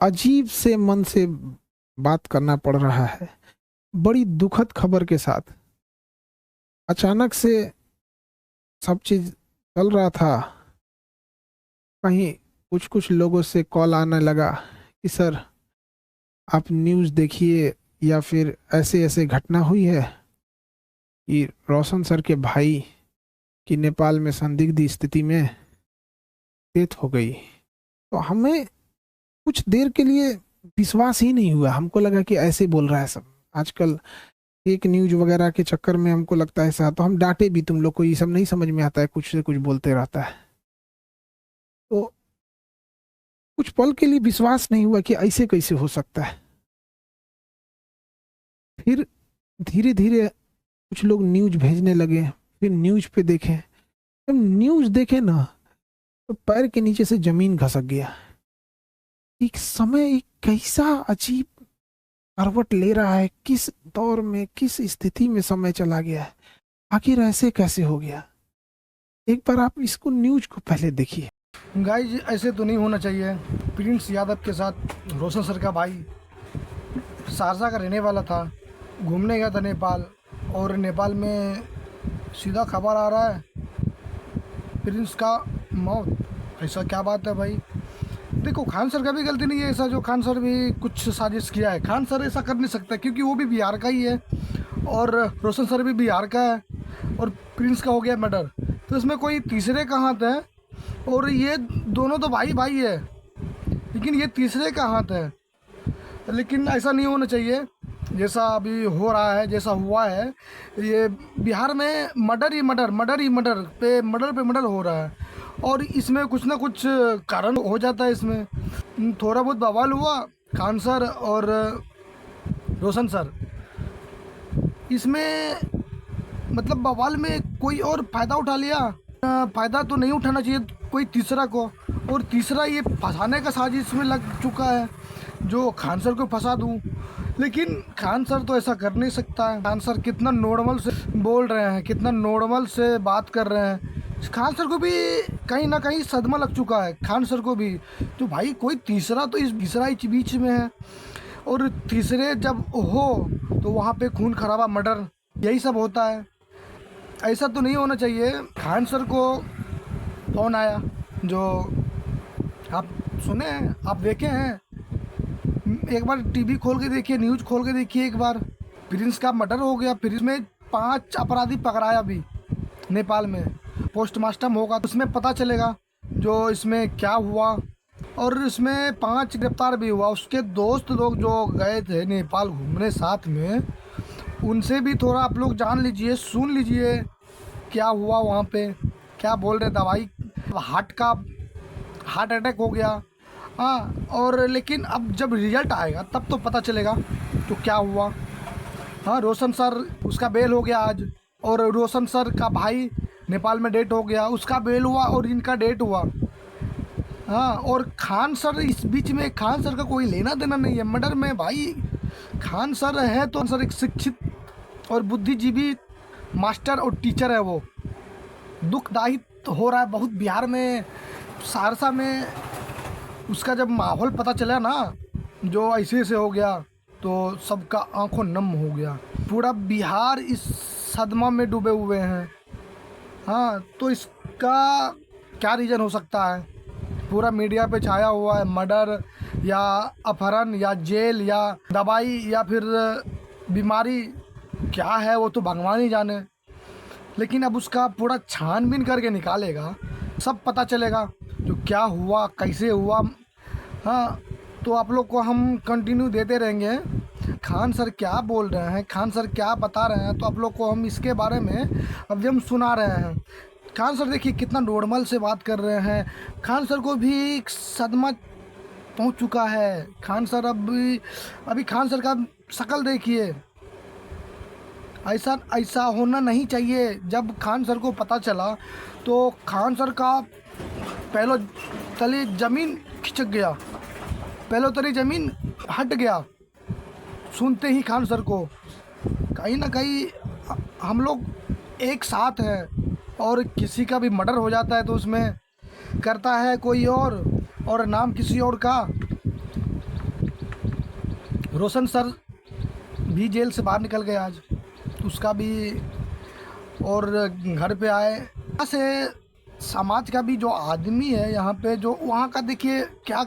अजीब से मन से बात करना पड़ रहा है। बड़ी दुखद खबर के साथ अचानक से सब चीज चल रहा था। कहीं कुछ कुछ लोगों से कॉल आने लगा कि सर आप न्यूज़ देखिए, या फिर ऐसे ऐसे घटना हुई है कि रोशन सर के भाई की नेपाल में संदिग्ध स्थिति में डेथ हो गई। तो हमें कुछ देर के लिए विश्वास ही नहीं हुआ। हमको लगा कि ऐसे बोल रहा है सब। आजकल एक न्यूज वगैरह के चक्कर में हमको लगता है ऐसा, तो हम डांटे भी, तुम लोग को ये सब नहीं समझ में आता है, कुछ से कुछ बोलते रहता है। तो कुछ पल के लिए विश्वास नहीं हुआ कि ऐसे कैसे हो सकता है। फिर धीरे धीरे कुछ लोग न्यूज भेजने लगे, फिर न्यूज पे देखे। जब न्यूज देखे ना, तो पैर के नीचे से जमीन खसक गया। एक समय एक कैसा अजीब करवट ले रहा है, किस दौर में, किस स्थिति में समय चला गया है, आखिर ऐसे कैसे हो गया। एक बार आप इसको न्यूज को पहले देखिए। गाइज ऐसे तो नहीं होना चाहिए। प्रिंस यादव के साथ रोशन सर का भाई सहरसा का रहने वाला था, घूमने गया था नेपाल, और नेपाल में सीधा खबर आ रहा है प्रिंस का मौत। ऐसा क्या बात है भाई। देखो, खान सर का भी गलती नहीं है ऐसा, जो खान सर भी कुछ साजिश किया है। खान सर ऐसा कर नहीं सकता क्योंकि वो भी बिहार का ही है और रोशन सर भी बिहार का है, और प्रिंस का हो गया मर्डर, तो इसमें कोई तीसरे का हाथ है। और ये दोनों तो भाई भाई है, लेकिन ये तीसरे का हाथ है। लेकिन ऐसा नहीं होना चाहिए जैसा अभी हो रहा है, जैसा हुआ है। ये बिहार में मर्डर ही मर्डर, मर्डर ही मर्डर पे मर्डर हो रहा है, और इसमें कुछ ना कुछ कारण हो जाता है। इसमें थोड़ा बहुत बवाल हुआ खान सर और रोशन सर, इसमें मतलब बवाल में कोई और फ़ायदा उठा लिया। फ़ायदा तो नहीं उठाना चाहिए कोई तीसरा को, और तीसरा ये फंसाने का साजिश में लग चुका है जो खान सर को फंसा दूं। लेकिन खान सर तो ऐसा कर नहीं सकता है। खान सर कितना नॉर्मल से बोल रहे हैं, कितना नॉर्मल से बात कर रहे हैं। खान सर को भी कहीं ना कहीं सदमा लग चुका है, खान सर को भी। तो भाई कोई तीसरा तो इस तीसरा ही बीच में है, और तीसरे जब हो तो वहाँ पे खून खराबा, मर्डर, यही सब होता है। ऐसा तो नहीं होना चाहिए। खान सर को फ़ोन आया, जो आप सुने हैं, आप देखे हैं, एक बार टीवी खोल के देखिए, न्यूज़ खोल के देखिए एक बार। प्रिंस का मर्डर हो गया, प्रिंस में 5 अपराधी पकड़ाया अभी नेपाल में। पोस्टमार्टम होगा तो उसमें पता चलेगा जो इसमें क्या हुआ, और इसमें 5 गिरफ्तार भी हुआ। उसके दोस्त लोग जो गए थे नेपाल घूमने साथ में, उनसे भी थोड़ा आप लोग जान लीजिए, सुन लीजिए क्या हुआ वहाँ पे, क्या बोल रहे। दवाई हार्ट अटैक हो गया, हाँ। और लेकिन अब जब रिजल्ट आएगा तब तो पता चलेगा तो क्या हुआ। हाँ, रोशन सर, उसका बेल हो गया आज, और रोशन सर का भाई नेपाल में डेट हो गया, उसका बेल हुआ और इनका डेट हुआ। हाँ, और खान सर इस बीच में, खान सर का कोई लेना देना नहीं है मर्डर में भाई। खान सर है तो सर एक शिक्षित और बुद्धिजीवी मास्टर और टीचर है। वो दुखदायी हो रहा है बहुत बिहार में, सहरसा में। उसका जब माहौल पता चला ना, जो ऐसे ऐसे हो गया, तो सबका आंखों नम हो गया। पूरा बिहार इस सदमा में डूबे हुए हैं। हाँ, तो इसका क्या रीज़न हो सकता है। पूरा मीडिया पे छाया हुआ है मर्डर या अपहरण या जेल या दवाई या फिर बीमारी, क्या है वो तो भगवान ही जाने। लेकिन अब उसका पूरा छानबीन करके निकालेगा, सब पता चलेगा जो क्या हुआ, कैसे हुआ। हाँ, तो आप लोग को हम कंटिन्यू देते रहेंगे खान सर क्या बोल रहे हैं, खान सर क्या बता रहे हैं, तो आप लोग को हम इसके बारे में अभी हम सुना रहे हैं। खान सर देखिए कितना नॉर्मल से बात कर रहे हैं। खान सर को भी एक सदमा पहुंच चुका है। खान सर अभी खान सर का शक्ल देखिए। ऐसा ऐसा होना नहीं चाहिए। जब खान सर को पता चला तो खान सर का पहले तले ज़मीन खिसक गया, पहले तले ज़मीन हट गया सुनते ही खान सर को। कहीं ना कहीं हम लोग एक साथ हैं, और किसी का भी मर्डर हो जाता है तो उसमें करता है कोई और नाम किसी और का, रोशन सर भी जेल से बाहर निकल गए आज, उसका भी, और घर पे आए। यहाँ से समाज का भी जो आदमी है यहाँ पे, जो वहाँ का देखिए क्या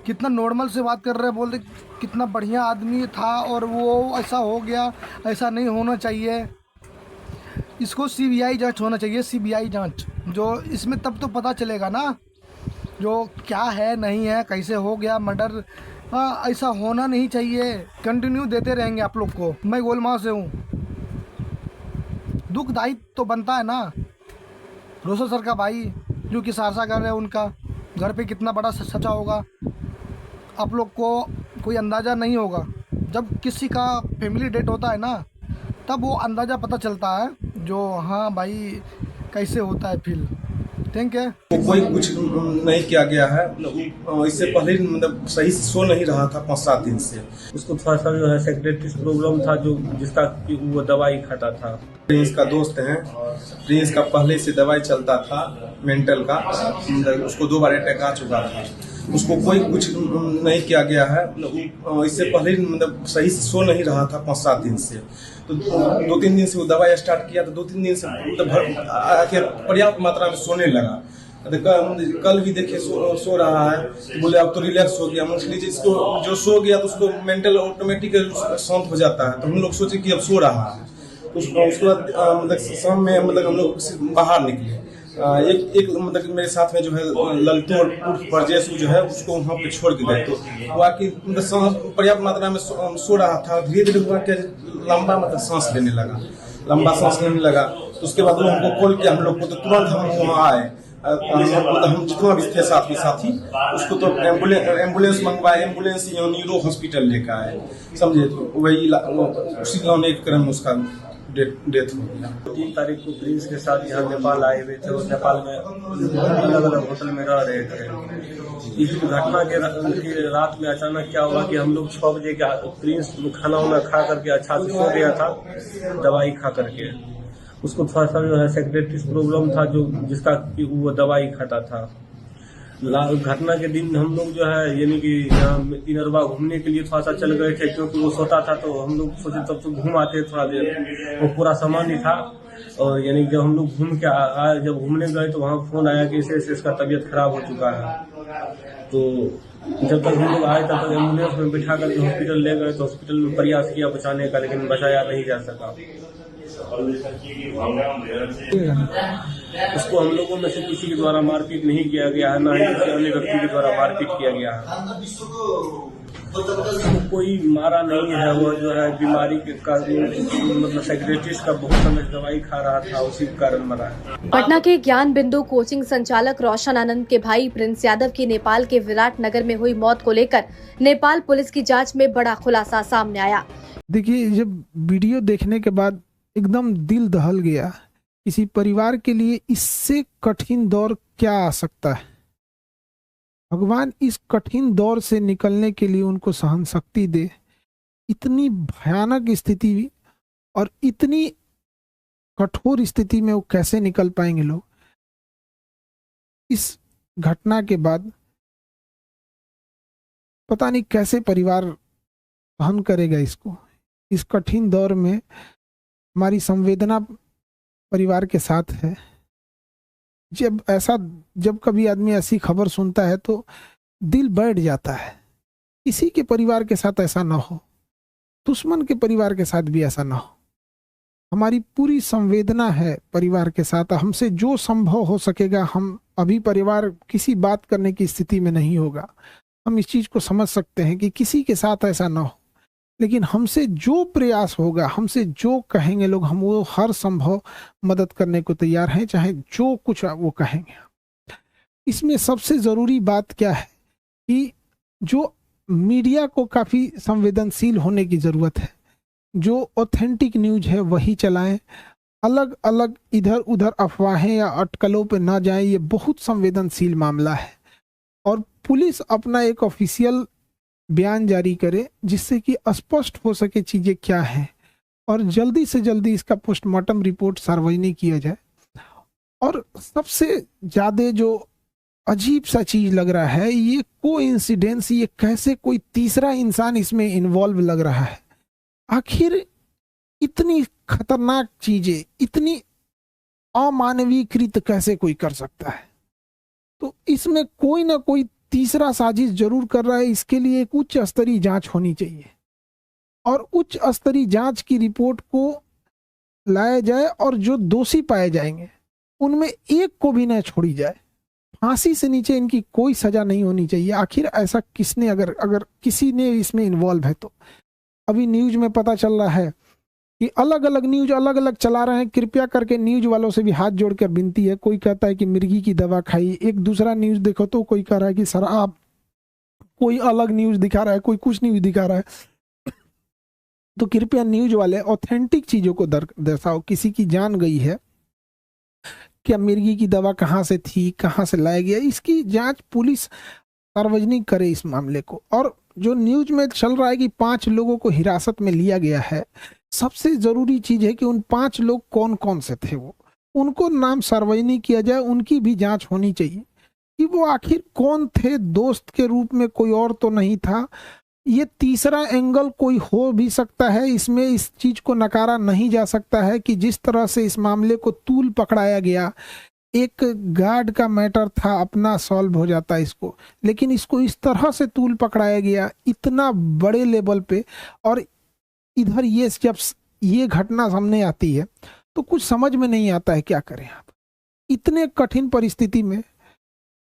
कितना नॉर्मल से बात कर रहे हैं, बोल रहे कितना बढ़िया आदमी था और वो ऐसा हो गया, ऐसा नहीं होना चाहिए, इसको सीबीआई जांच होना चाहिए, सीबीआई जांच। जो इसमें तब तो पता चलेगा ना जो क्या है नहीं है, कैसे हो गया मर्डर। हाँ, ऐसा होना नहीं चाहिए। कंटिन्यू देते रहेंगे आप लोग को। मैं गोलमाल से हूँ, दुखदायी तो बनता है ना। रोशन सर का भाई जो कि सहरसा घर है, उनका घर पे कितना बड़ा सचा होगा आप लोग को कोई अंदाज़ा नहीं होगा। जब किसी का फैमिली डेथ होता है ना, तब वो अंदाज़ा पता चलता है जो हाँ भाई कैसे होता है फील। Thank you. तो कोई कुछ नहीं किया गया है। इससे पहले मतलब सही से सो नहीं रहा था 5-7 दिन से। उसको थोड़ा सा जो है सेक्रेटरी प्रॉब्लम था, जो जिसका कि वो दवाई खाता था। प्रिंस का दोस्त है, प्रिंस का पहले से दवाई चलता था मेंटल का, मतलब उसको 2 बार अटैक आ चुका था। उसको कोई कुछ नहीं किया गया है। इससे पहले मतलब सही से सो नहीं रहा था 5-7 दिन से। तो 2-3 दिन से वो दवाई स्टार्ट किया, तो 2-3 दिन से मतलब पर्याप्त मात्रा में सोने लगा। कल भी देखे सो रहा है, तो बोले अब तो रिलैक्स हो गया। मान लीजिए इसको जो सो गया तो उसको मेंटल ऑटोमेटिक शांत हो जाता है। तो हम लोग सोचे कि अब सो रहा है, तो उसके बाद मतलब शाम में मतलब हम लोग बाहर निकले। एक मतलब मेरे साथ में जो है ललटू और परजेश जो है उसको वहाँ पे छोड़ के गए। तो वो आके मतलब पर्याप्त मात्रा में सो रहा था। धीरे धीरे हुआ कि लंबा मतलब सांस लेने लगा, लंबा सांस लेने लगा। तो उसके बाद वो हमको कॉल किया हम लोग को, तो तुरंत हम वहाँ आए। हम जितना भी थे साथी उसको तो एम्बुलेंस मंगवाए, एम्बुलेंस न्यूरो हॉस्पिटल लेकर आए, समझे। तो वही उसी गाँव में एक क्रम उसका डेथ हो गया। 3 तारीख को प्रिंस के साथ यहाँ नेपाल आए हुए थे और नेपाल में अलग अलग होटल में रह रहे थे। इस घटना के रात में अचानक क्या हुआ कि हम लोग 6 बजे का प्रिंस खाना वाना खा करके अच्छा से सो गया था, दवाई खा करके। उसको थोड़ा सा जो है सेक्रेटरी प्रॉब्लम था, जो जिसका कि वो दवाई खाता था। घटना के दिन हम लोग जो है यानी कि इनरवा घूमने के लिए थोड़ा सा चल गए थे, क्योंकि वो सोता था। तो हम लोग सोचे तब तो घूम आते थोड़ा देर, वो पूरा सामान ही था। और यानी जब हम लोग घूम के आए, जब घूमने गए तो वहाँ फोन आया कि इसे इसका तबीयत खराब हो चुका है। तो जब तक हम लोग आए तब तक एम्बुलेंस में बिठा करके हॉस्पिटल ले गए। तो हॉस्पिटल में प्रयास किया बचाने का, लेकिन बचाया नहीं जा सका। उसको हम लोगों में से किसी के द्वारा मारपीट नहीं किया गया है, ना ही किसी अन्य व्यक्ति के द्वारा मारपीट किया गया है। कोई मारा नहीं है, वो जो है बीमारी के मतलब सेक्रेटरी का बहुत समय दवाई खा रहा था, उसी के कारण मरा है। पटना के ज्ञान बिंदु कोचिंग संचालक रोशन आनंद के भाई प्रिंस यादव की नेपाल के विराट नगर में हुई मौत को लेकर नेपाल पुलिस की जांच में बड़ा खुलासा सामने आया। देखिए, जब वीडियो देखने के बाद एकदम दिल दहल गया। किसी परिवार के लिए इससे कठिन दौर क्या आ सकता है। भगवान इस कठिन दौर से निकलने के लिए उनको सहन शक्ति दे। इतनी भयानक स्थिति और इतनी कठोर स्थिति में वो कैसे निकल पाएंगे लोग। इस घटना के बाद पता नहीं कैसे परिवार सहन करेगा इसको। इस कठिन दौर में हमारी संवेदना परिवार के साथ है। जब कभी आदमी ऐसी खबर सुनता है तो दिल बैठ जाता है। किसी के परिवार के साथ ऐसा ना हो, दुश्मन के परिवार के साथ भी ऐसा ना हो। हमारी पूरी संवेदना है परिवार के साथ। हमसे जो संभव हो सकेगा, हम अभी परिवार किसी बात करने की स्थिति में नहीं होगा। हम इस चीज को समझ सकते हैं कि किसी के साथ ऐसा ना हो, लेकिन हमसे जो प्रयास होगा, हमसे जो कहेंगे लोग, हम वो हर संभव मदद करने को तैयार हैं, चाहे जो कुछ वो कहेंगे। इसमें सबसे जरूरी बात क्या है कि जो मीडिया को काफी संवेदनशील होने की जरूरत है। जो ऑथेंटिक न्यूज है वही चलाएं। अलग अलग इधर उधर अफवाहें या अटकलों पे ना जाएं। ये बहुत संवेदनशील मामला है और पुलिस अपना एक ऑफिशियल बयान जारी करे जिससे कि स्पष्ट हो सके चीजें क्या हैं और जल्दी से जल्दी इसका पोस्टमार्टम रिपोर्ट सार्वजनिक किया जाए। और सबसे ज्यादा जो अजीब सा चीज लग रहा है। ये कोइंसिडेंस, ये कैसे कोई तीसरा इंसान इसमें इन्वॉल्व लग रहा है? आखिर इतनी खतरनाक चीजें, इतनी अमानवीकृत कैसे कोई कर सकता है? तो इसमें कोई ना कोई तीसरा साजिश जरूर कर रहा है। इसके लिए एक उच्च स्तरीय जांच होनी चाहिए और उच्च स्तरीय जांच की रिपोर्ट को लाया जाए और जो दोषी पाए जाएंगे उनमें एक को भी न छोड़ी जाए। फांसी से नीचे इनकी कोई सजा नहीं होनी चाहिए। आखिर ऐसा किसने, अगर किसी ने इसमें इन्वॉल्व है तो? अभी न्यूज में पता चल रहा है कि अलग अलग न्यूज अलग अलग चला रहे हैं। कृपया करके न्यूज वालों से भी हाथ जोड़कर विनती है। कोई कहता है कि मिर्गी की दवा खाई, एक दूसरा न्यूज देखो तो कोई कह रहा है कि शराब, कोई अलग न्यूज दिखा रहा है, कोई कुछ न्यूज दिखा रहा है। तो कृपया न्यूज वाले ऑथेंटिक चीजों को दर्शाओ। किसी की जान गई है, क्या मिर्गी की दवा कहाँ से थी, कहाँ से लाया गया, इसकी जांच पुलिस सार्वजनिक करे इस मामले को। और जो न्यूज में चल रहा है कि 5 लोगों को हिरासत में लिया गया है, सबसे जरूरी चीज है कि उन 5 लोग कौन कौन से थे, वो उनको नाम सार्वजनिक किया जाए। उनकी भी जांच होनी चाहिए कि वो आखिर कौन थे। दोस्त के रूप में कोई और तो नहीं था। ये तीसरा एंगल कोई हो भी सकता है इसमें। इस चीज को नकारा नहीं जा सकता है कि जिस तरह से इस मामले को तूल पकड़ाया गया, एक गार्ड का मैटर था, अपना सॉल्व हो जाता इसको, लेकिन इसको इस तरह से तूल पकड़ाया गया इतना बड़े लेवल पे। और इधर ये जब ये घटना सामने आती है तो कुछ समझ में नहीं आता है क्या करें आप। इतने कठिन परिस्थिति में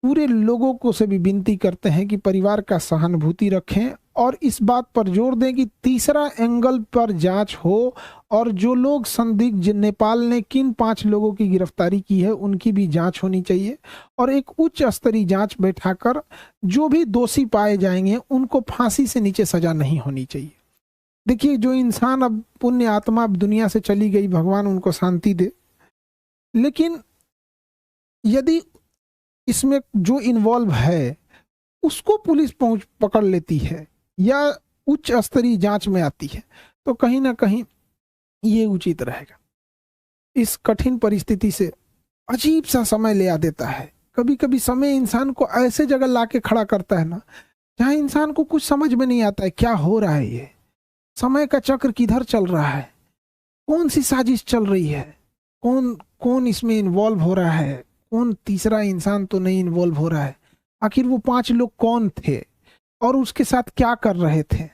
पूरे लोगों को से भी विनती करते हैं कि परिवार का सहानुभूति रखें और इस बात पर जोर दें कि तीसरा एंगल पर जांच हो और जो लोग संदिग्ध, नेपाल ने किन 5 लोगों की गिरफ्तारी की है उनकी भी जांच होनी चाहिए और एक उच्च स्तरीय जांच बैठाकर जो भी दोषी पाए जाएंगे उनको फांसी से नीचे सजा नहीं होनी चाहिए। देखिए, जो इंसान अब पुण्य आत्मा अब दुनिया से चली गई, भगवान उनको शांति दे, लेकिन यदि इसमें जो इन्वॉल्व है उसको पुलिस पकड़ लेती है या उच्च स्तरीय जांच में आती है तो कहीं ना कहीं ये उचित रहेगा। इस कठिन परिस्थिति से अजीब सा समय ले आ देता है। कभी कभी समय इंसान को ऐसे जगह लाके खड़ा करता है ना, जहां इंसान को कुछ समझ में नहीं आता है क्या हो रहा है, ये समय का चक्र किधर चल रहा है, कौन सी साजिश चल रही है, कौन कौन इसमें इन्वॉल्व हो रहा है, कौन तीसरा इंसान तो नहीं इन्वॉल्व हो रहा है। आखिर वो 5 लोग कौन थे और उसके साथ क्या कर रहे थे।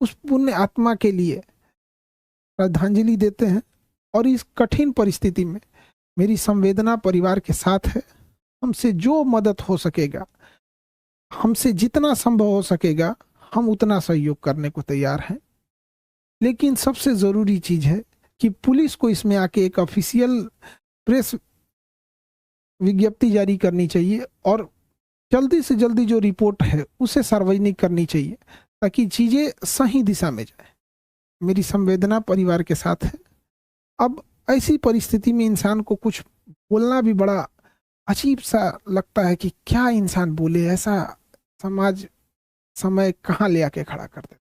उस पुण्य आत्मा के लिए श्रद्धांजलि देते हैं और इस कठिन परिस्थिति में मेरी संवेदना परिवार के साथ है। हमसे जो मदद हो सकेगा, हमसे जितना संभव हो सकेगा, हम उतना सहयोग करने को तैयार हैं। लेकिन सबसे जरूरी चीज है कि पुलिस को इसमें आके एक ऑफिशियल प्रेस विज्ञप्ति जारी करनी चाहिए और जल्दी से जल्दी जो रिपोर्ट है उसे सार्वजनिक करनी चाहिए ताकि चीजें सही दिशा में जाए। मेरी संवेदना परिवार के साथ है। अब ऐसी परिस्थिति में इंसान को कुछ बोलना भी बड़ा अजीब सा लगता है कि क्या इंसान बोले। ऐसा समाज समय कहाँ ले आके खड़ा कर देता है।